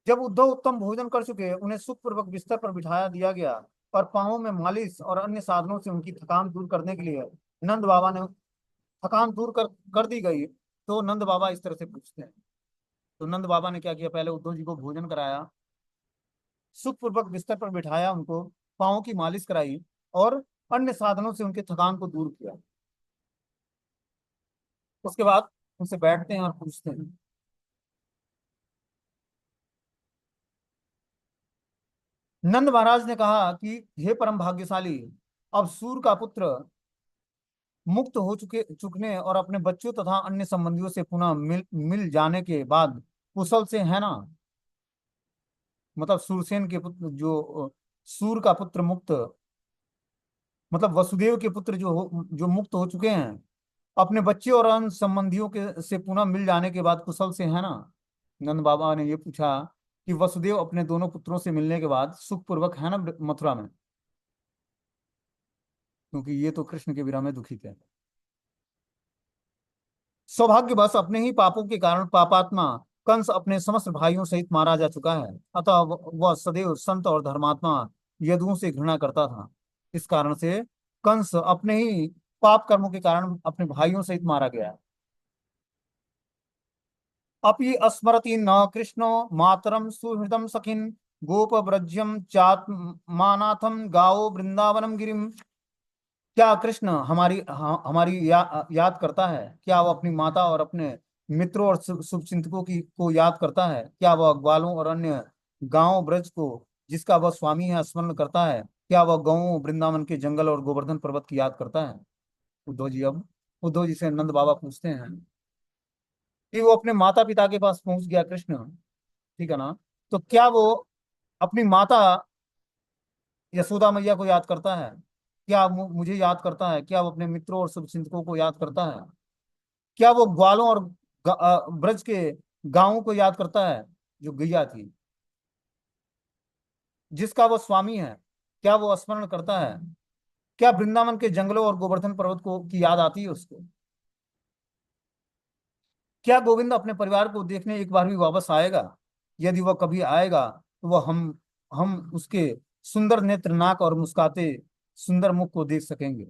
जब उद्धव उत्तम भोजन कर चुके, उन्हें सुखपूर्वक बिस्तर पर बिठाया दिया गया और पांवों में मालिश और अन्य साधनों से उनकी थकान दूर करने के लिए नंद बाबा ने थकान दूर कर दी गई, तो नंद बाबा इस तरह से पूछते हैं। तो नंद बाबा ने क्या किया, पहले उद्धव जी को भोजन कराया, सुखपूर्वक बिस्तर पर बिठाया, उनको पाँव की मालिश कराई और अन्य साधनों से उनके थकान को दूर किया। उसके बाद उनसे बैठते हैं और पूछते हैं। नंद महाराज ने कहा कि हे परम भाग्यशाली, अब सूर का पुत्र मुक्त हो चुकने और अपने बच्चों तथा अन्य संबंधियों से पुनः मिल जाने के बाद कुशल से है ना। मतलब सूरसेन के पुत्र जो सूर का पुत्र मुक्त, मतलब वसुदेव के पुत्र जो मुक्त हो चुके हैं, अपने बच्चे और अन्य संबंधियों के से पुनः मिल जाने के बाद कुशल से है ना। नंद बाबा ने ये पूछा कि वसुदेव अपने दोनों पुत्रों से मिलने के बाद सुखपूर्वक है ना मथुरा में, क्योंकि ये तो कृष्ण के विरह में दुखी थे। सौभाग्यवश अपने ही पापों के कारण पापात्मा कंस अपने समस्त भाइयों सहित मारा जा चुका है, अतः वह सदैव संत और धर्मात्मा यदुओं से घृणा करता था। इस कारण से कंस अपने ही पाप कर्मों के कारण अपने भाइयों सहित मारा गया। अपि स्मरति न कृष्णो मातरम सुहृदम सखिन गोप व्रज्यम चात्मानाथम गाओ वृंदावनम गिरिम। क्या कृष्ण हमारी याद करता है? क्या वो अपनी माता और अपने मित्रों और शुभचिंतकों की को याद करता है? क्या वह ग्वालों और अन्य गांव ब्रज को, जिसका वह स्वामी है, स्मरण करता है? क्या वह गौओं, वृंदावन के जंगल और गोवर्धन पर्वत की याद करता है? उद्धव जी से नंद बाबा पूछते हैं कि वो अपने माता पिता के पास पहुंच गया कृष्ण, ठीक है ना, तो क्या वो अपनी माता यशोदा मैया को याद करता है? क्या मुझे याद करता है? क्या वो अपने मित्रों और शुभचिंतकों को याद करता है? क्या वो ग्वालों और ब्रज के गांवों को याद करता है, जो गैया थी, जिसका वो स्वामी है? क्या वो स्मरण करता है? क्या वृंदावन के जंगलों और गोवर्धन पर्वत को की याद आती है उसको? क्या गोविंद अपने परिवार को देखने एक बार भी वापस आएगा? यदि वह कभी आएगा तो वह हम उसके सुंदर नेत्र, नाक और मुस्काते सुंदर मुख को देख सकेंगे।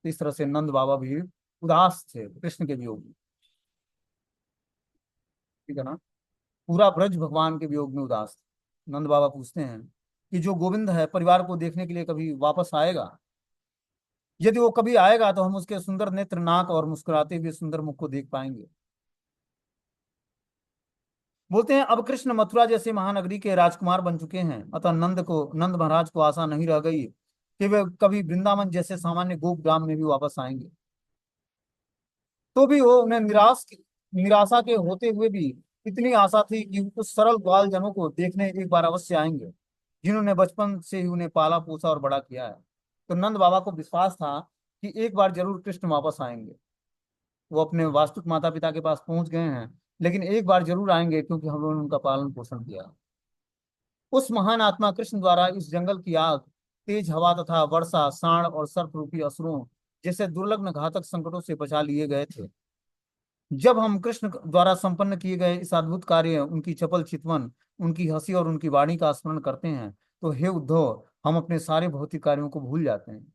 इस तरह से नंद बाबा भी उदास थे कृष्ण के वियोग में, ठीक है ना। पूरा ब्रज भगवान के वियोग में उदास थे। नंद बाबा पूछते हैं कि जो गोविंद है परिवार को देखने के लिए कभी वापस आएगा? यदि वो कभी आएगा तो हम उसके सुंदर नेत्र, नाक और मुस्कुराते हुए सुंदर मुख को देख पाएंगे। बोलते हैं अब कृष्ण मथुरा जैसे महानगरी के राजकुमार बन चुके हैं, अतः नंद महाराज को आशा नहीं रह गई कि वे कभी वृंदावन जैसे सामान्य गोप ग्राम में भी वापस आएंगे। तो भी वो उन्हें निराशा के होते हुए भी इतनी आशा थी कि उस सरल ग्वाल जनों को देखने एक बार अवश्य आएंगे, जिन्होंने बचपन से ही उन्हें पाला पोसा और बड़ा किया है। तो नंद बाबा को विश्वास था कि एक बार जरूर कृष्ण वापस आएंगे। वो अपने वास्तविक माता पिता के पास पहुंच गए हैं, लेकिन एक बार जरूर आएंगे, क्योंकि हम लोगों ने उनका पालन पोषण किया। उस महान आत्मा कृष्ण द्वारा इस जंगल की आग, तेज हवा तथा वर्षा, साण और सर्प रूपी असुरों जैसे दुर्लभ घातक संकटों से बचा लिए गए थे। जब हम कृष्ण द्वारा संपन्न किए गए इस अद्भुत कार्य, उनकी चपल चितवन, उनकी हंसी और उनकी वाणी का स्मरण करते हैं, तो हे उद्धव, हम अपने सारे भौतिक कार्यों को भूल जाते हैं।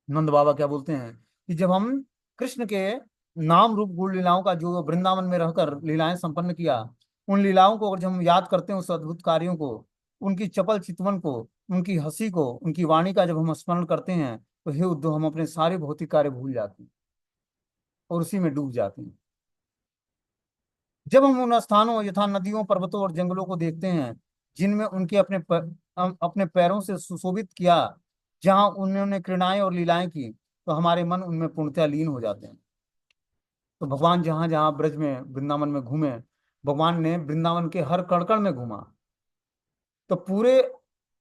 नंद बाबा क्या बोलते हैं कि जब हम कृष्ण के नाम रूप गुण लीलाओं का, जो वृंदावन में रहकर लीलाएं संपन्न किया, उन लीलाओं को अगर जब हम याद करते हैं, उस अद्भुत कार्यों को, उनकी चपल चितवन को, उनकी हंसी को, उनकी वाणी का जब हम स्मरण करते हैं, तो हे उद्धव, हम अपने सारे भौतिक कार्य भूल जाते हैं और उसी में डूब जाते हैं। जब हम उन स्थानों यथा नदियों, पर्वतों और जंगलों को देखते हैं, जिनमें उनके अपने पैरों से सुशोभित किया, जहां उन्होंने क्रीड़ाएं और लीलाएं की, तो हमारे मन उनमें पूर्णतः लीन हो जाते हैं। तो भगवान जहां जहां ब्रज में, वृंदावन में घूमे, भगवान ने वृंदावन के हर कण में घूमा, तो पूरे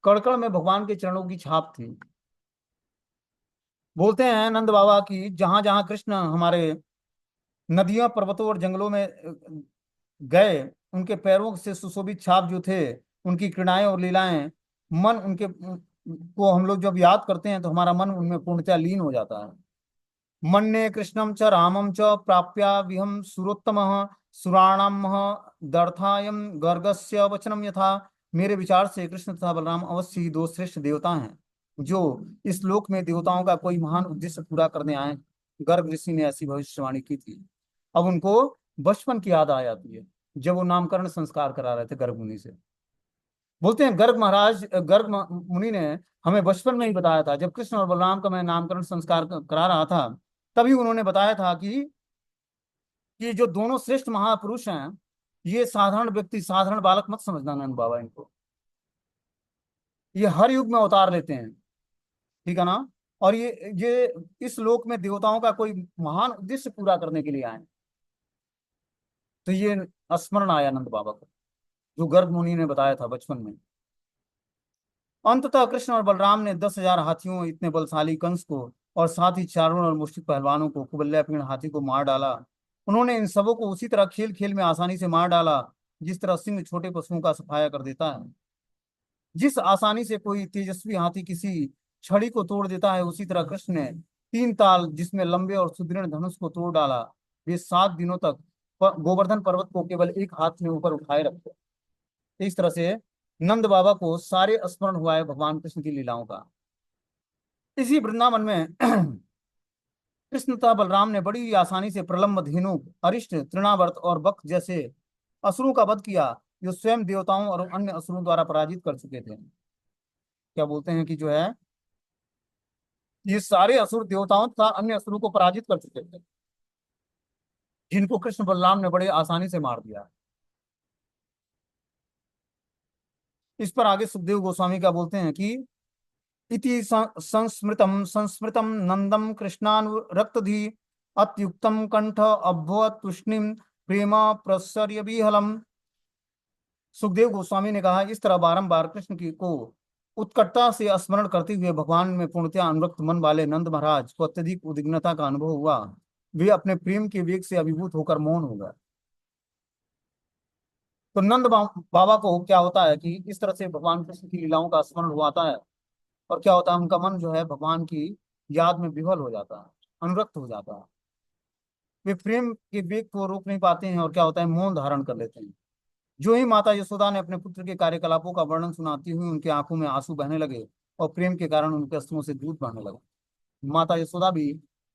कण में भगवान के चरणों की छाप थी। बोलते हैं नंद बाबा की जहां जहां कृष्ण हमारे नदियों, पर्वतों और जंगलों में गए, उनके पैरों से सुशोभित छाप जो थे, उनकी क्रीड़ाएं और लीलाएं, मन उनके को हम लोग जब याद करते हैं, तो हमारा मन उनमें पूर्णतः लीन हो जाता है। मन्ये कृष्णं च रामं च प्राप्या विहम सुरोत्तमः सुराणामः दर्थायम गर्गस्य वचनम यथा। मेरे विचार से कृष्ण तथा बलराम अवश्य ही दो श्रेष्ठ देवता हैं, जो इस लोक में देवताओं का कोई महान उद्देश्य पूरा करने आए। गर्ग ऋषि ने ऐसी भविष्यवाणी की थी। अब उनको बचपन की याद आ जाती है, जब वो नामकरण संस्कार करा रहे थे गर्ग मुनि से। बोलते हैं मुनि ने हमें बचपन में ही बताया था, जब कृष्ण और बलराम का मैं नामकरण संस्कार करा रहा था, तभी उन्होंने बताया था कि जो दोनों श्रेष्ठ महापुरुष हैं, ये साधारण व्यक्ति, साधारण बालक मत समझना नंद बाबा इनको। ये हर युग में अवतार लेते हैं, ठीक है ना। और ये इस लोक में देवताओं का कोई महान उद्देश्य पूरा करने के लिए आए। तो ये स्मरण आया नंद बाबा को, जो गर्ग मुनि ने बताया था बचपन में। अंततः कृष्ण और बलराम ने 10,000 हाथियों, इतने बलशाली कंस को, और साथ ही चारों और मुष्टिक पहलवानों को, कुबल्लापीण हाथी को मार डाला। उन्होंने इन सबों को उसी तरह खेल खेल में आसानी से मार डाला, जिस तरह सिंह छोटे पशुओं का सफाया कर देता है। जिस आसानी से कोई तेजस्वी हाथी किसी छड़ी को तोड़ देता है, उसी तरह कृष्ण ने 3 ताल जिसमें लंबे और सुदृढ़ धनुष को तोड़ डाला। वे 7 दिनों तक गोवर्धन पर्वत को केवल एक हाथ में ऊपर उठाए रखते। इस तरह से नंद बाबा को सारे स्मरण हुआ है भगवान कृष्ण की लीलाओं का। इसी वृंदावन में कृष्ण तथा बलराम ने बड़ी आसानी से प्रलंब, धेनु, अरिष्ट, तृणावर्त और बक जैसे असुरों का वध किया, जो स्वयं देवताओं और अन्य असुरों द्वारा पराजित कर चुके थे। क्या बोलते हैं कि जो है, ये सारे असुर देवताओं तथा अन्य असुरों को पराजित कर चुके थे। जिनको कृष्ण बलराम ने बड़े आसानी से मार दिया। इस पर आगे सुखदेव गोस्वामी क्या बोलते हैं कि इति संस्मृतम संस्मृतम नंदम कृष्णानुरक्तधि अत्युक्तम कंठ अभवत तुष्णिम प्रेम प्रसर्य विहलम। सुखदेव गोस्वामी ने कहा, इस तरह बारंबार कृष्ण की को उत्कटता से स्मरण करते हुए भगवान में पूर्णतया अनुरक्त मन वाले नंद महाराज को अत्यधिक उद्विग्नता का अनुभव हुआ। वे अपने प्रेम के वेग से अभिभूत होकर मौन हो गए। तो बाबा को क्या होता है कि इस तरह से भगवान कृष्ण की लीलाओं का स्मरण हुआता है, और क्या होता है, उनका मन जो है भगवान की याद में विह्वल हो जाता है, अनुरक्त हो जाता है। वे प्रेम के वेग को रोक नहीं पाते हैं और क्या होता है, मौन धारण कर लेते हैं। जो ही माता यशोदा ने अपने पुत्र के कार्यकलापों का वर्णन सुनाती हुई उनकी आंखों में आंसू बहने लगे और प्रेम के कारण उनके अश्रुओं से दूध बहने लगा। माता यशोदा भी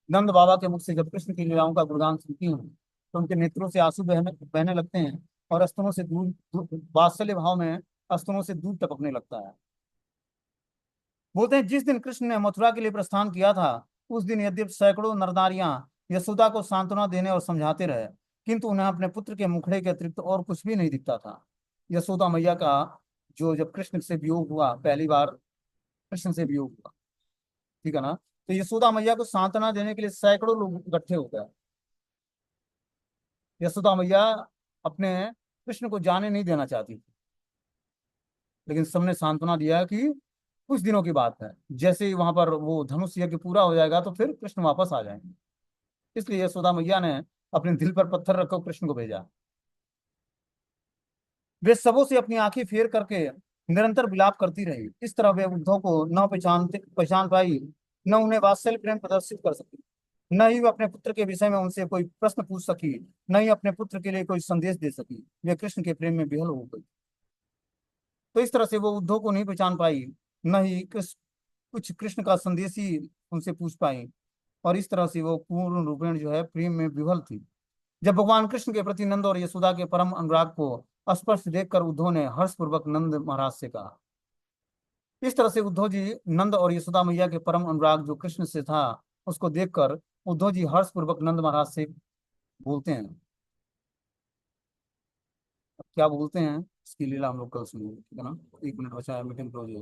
नंद बाबा के मुख से जब कृष्ण की लीलाओं का गुणगान सुनती हूँ तो उनके नेत्रों से आंसू बहने बहने लगते हैं और अस्तनों से वात्सल्य भाव में अस्तनों से दूध टपकने लगता है। बोलते हैं, जिस दिन कृष्ण ने मथुरा के लिए प्रस्थान किया था उस दिन यद्यपि सैकड़ों नरनारियां यशोदा को सांत्वना देने और समझाते रहे, किंतु उन्हें अपने पुत्र के मुखड़े के अतिरिक्त और कुछ भी नहीं दिखता था। यशोदा मैया का जो जब कृष्ण से वियोग हुआ, पहली बार कृष्ण से वियोग हुआ, ठीक है ना, तो यशोदा मैया को सांत्वना देने के लिए सैकड़ों लोग इकट्ठे हो गए। यशोदा मैया अपने कृष्ण को जाने नहीं देना चाहती थी, लेकिन सबने सांत्वना दिया कि कुछ दिनों की बात है, जैसे ही वहां पर वो धनुष यज्ञ पूरा हो जाएगा तो फिर कृष्ण वापस आ जाएंगे। इसलिए यशोदा मैया ने अपने दिल पर पत्थर रखकर कृष्ण को भेजा। वे सबों से अपनी आंखें फेर करके निरंतर विलाप करती रही। इस तरह वे उद्धव को न पहचान पाई, न उन्हें वात्सल्य प्रेम प्रदर्शित कर सकी, न ही वे अपने पुत्र के विषय में उनसे कोई प्रश्न पूछ सकी, न ही अपने पुत्र के लिए कोई संदेश दे सकी। वे कृष्ण के प्रेम में विहल हो गई। तो इस तरह से वो उद्धव को नहीं पहचान पाई, न ही कुछ कृष्ण का संदेश ही उनसे पूछ पाई, और इस तरह से वो पूर्ण रूपेण जो है प्रेम में विह्वल थी। जब भगवान कृष्ण के प्रति नंद और यशोदा के परम अनुराग को स्पष्ट देखकर उद्धव ने हर्षपूर्वक नंद महाराज से कहा। इस तरह से उद्धव जी नंद और यशोदा मैया के परम अनुराग जो कृष्ण से था उसको देखकर उद्धव जी हर्षपूर्वक नंद महाराज से बोलते हैं। क्या बोलते हैं इसकी लीला हम लोग कल सुनेंगे, ठीक है ना। 1 मिनट बचा है, मीटिंग क्लोज हो